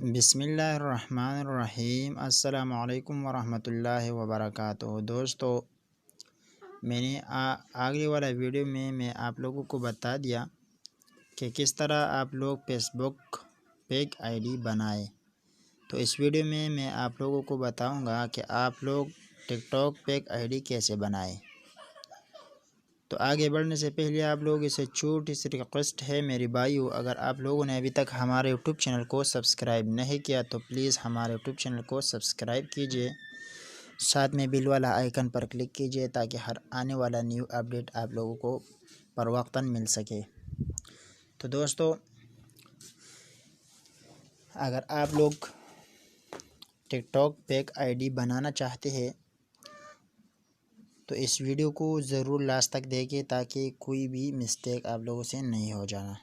बिस्मिल्लाहिर्रहमानिर्रहीम। अस्सलामुअलैकुम वरहमतुल्लाहि वबरकातुहू। दोस्तों, मैंने आगे वाला वीडियो में मैं आप लोगों को बता दिया कि किस तरह आप लोग फेसबुक पेज आईडी बनाएं। तो इस वीडियो में मैं आप लोगों को बताऊंगा कि आप लोग टिकटॉक पेज आईडी कैसे बनाएं। तो आगे बढ़ने से पहले आप लोग इसे छोटी सी रिक्वेस्ट है मेरी भाइयों, अगर आप लोगों ने अभी तक हमारे यूट्यूब चैनल को सब्सक्राइब नहीं किया तो प्लीज़ हमारे यूट्यूब चैनल को सब्सक्राइब कीजिए, साथ में बिल वाला आइकन पर क्लिक कीजिए ताकि हर आने वाला न्यू अपडेट आप लोगों को पर वक्तन मिल सके। तो दोस्तों, अगर आप लोग टिकटॉक पेज आईडी बनाना चाहते हैं तो इस वीडियो को ज़रूर लास्ट तक देखिए ताकि कोई भी मिस्टेक आप लोगों से नहीं हो जाना।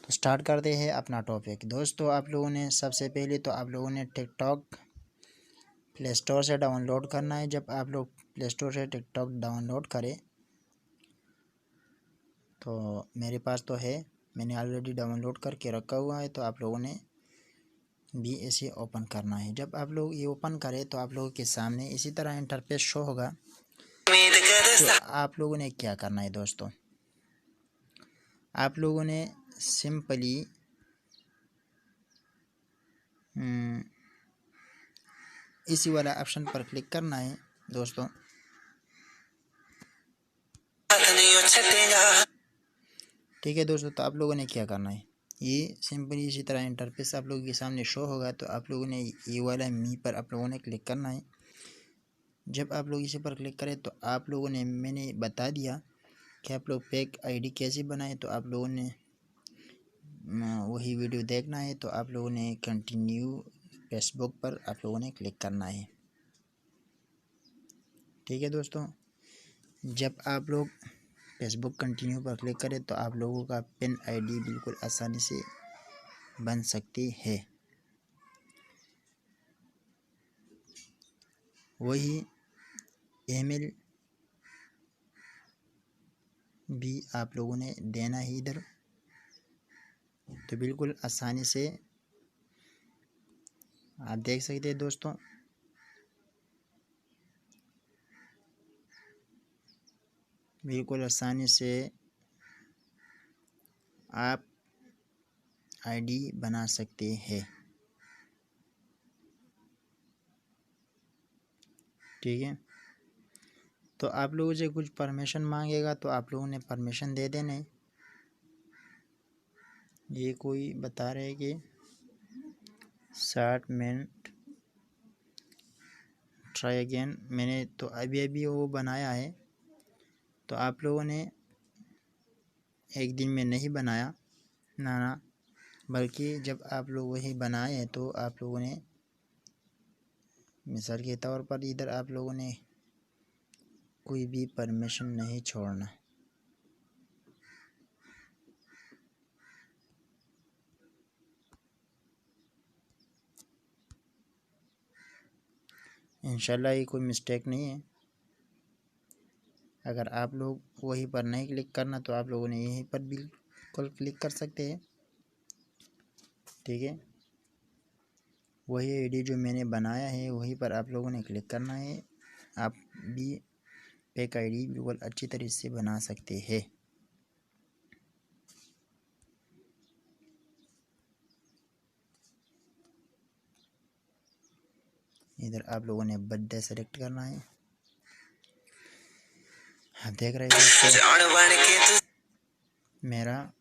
तो स्टार्ट करते हैं अपना टॉपिक। दोस्तों, आप लोगों ने सबसे पहले तो आप लोगों ने टिकटॉक प्ले स्टोर से डाउनलोड करना है। जब आप लोग प्ले स्टोर से टिकटॉक डाउनलोड करें तो मेरे पास तो है, मैंने ऑलरेडी डाउनलोड करके रखा हुआ है, तो आप लोगों ने भी इसे ओपन करना है। जब आप लोग ये ओपन करें तो आप लोगों के सामने इसी तरह इंटरफेस शो होगा। तो आप लोगों ने क्या करना है दोस्तों, आप लोगों ने सिंपली इसी वाला ऑप्शन पर क्लिक करना है दोस्तों। ठीक है दोस्तों, तो आप लोगों ने क्या करना है, ये सिंपली इसी तरह इंटरफेस आप लोगों के सामने शो होगा। तो आप लोगों ने ये वाला मी पर आप लोगों ने क्लिक करना है। जब आप लोग इसी पर क्लिक करें तो आप लोगों ने, मैंने बता दिया कि आप लोग पेज आईडी कैसे बनाएं, तो आप लोगों ने वही वीडियो देखना है। तो आप लोगों ने कंटिन्यू फेसबुक पर आप लोगों ने क्लिक करना है। ठीक है दोस्तों, जब आप लोग फेसबुक कंटिन्यू पर क्लिक करें तो आप लोगों का पिन आईडी बिल्कुल आसानी से बन सकती है। वही ईमेल भी आप लोगों ने देना है इधर, तो बिल्कुल आसानी से आप देख सकते हैं दोस्तों। बिल्कुल आसानी से आप आईडी बना सकते हैं। ठीक है, तो आप लोगों से कुछ परमिशन मांगेगा तो आप लोगों ने परमिशन दे देना है। ये कोई बता रहे कि 60 मिनट ट्राई अगेन, मैंने तो अभी वो बनाया है। तो आप लोगों ने एक दिन में नहीं बनाया ना, बल्कि जब आप लोग वही बनाए हैं तो आप लोगों ने मिसाल के तौर पर इधर आप लोगों ने कोई भी परमिशन नहीं छोड़ना। इंशाल्लाह ये कोई मिस्टेक नहीं है। अगर आप लोग वहीं पर नहीं क्लिक करना तो आप लोगों ने यहीं पर बिल्कुल क्लिक कर सकते हैं। ठीक है, वही आईडी जो मैंने बनाया है वहीं पर आप लोगों ने क्लिक करना है। आप भी पेज आईडी बिल्कुल अच्छी तरह से बना सकते हैं। इधर आप लोगों ने बर्थडे सेलेक्ट करना है। हाँ, देख रहे हैं मेरा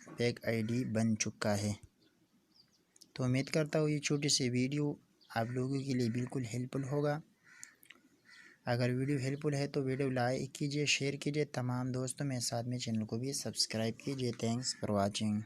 पेज आईडी बन चुका है। तो उम्मीद करता हूँ ये छोटी सी वीडियो आप लोगों के लिए बिल्कुल हेल्पफुल होगा। अगर वीडियो हेल्पफुल है तो वीडियो लाइक कीजिए, शेयर कीजिए तमाम दोस्तों में, साथ में चैनल को भी सब्सक्राइब कीजिए। Thanks for watching.